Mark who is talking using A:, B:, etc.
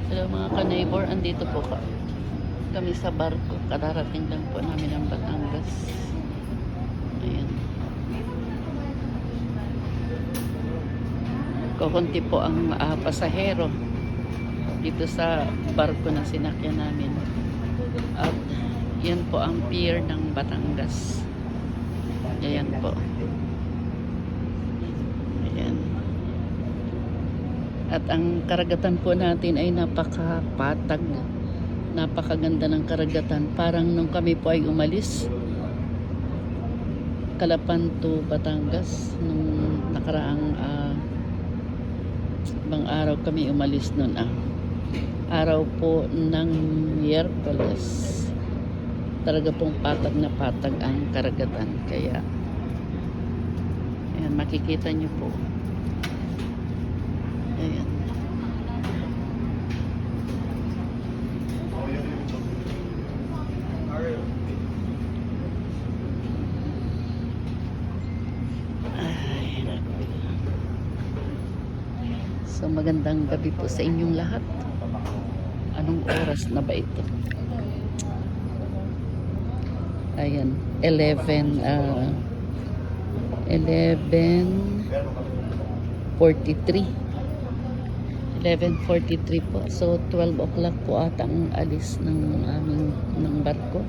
A: Hello mga ka-neighbor, andito po kami sa barko. Kadarating lang po namin ang Batangas. Ayan. Kukunti po ang pasahero dito sa barko na sinakyan namin. At yan po ang pier ng Batangas. Ayan po. Ayan. At ang karagatan po natin ay napakapatag. Napakaganda ng karagatan. Parang nung kami po ay umalis, Calapan to Batangas, nung nakaraang ibang araw kami umalis nun. Araw po ng Miyerkules. Talaga pong patag na patag ang karagatan. Kaya, ayan, makikita nyo po. Ayan. So magandang gabi po sa inyong lahat. Anong oras na ba ito? Ayan, 11:43 po. So 12 o'clock po ata ang alis ng aming barko.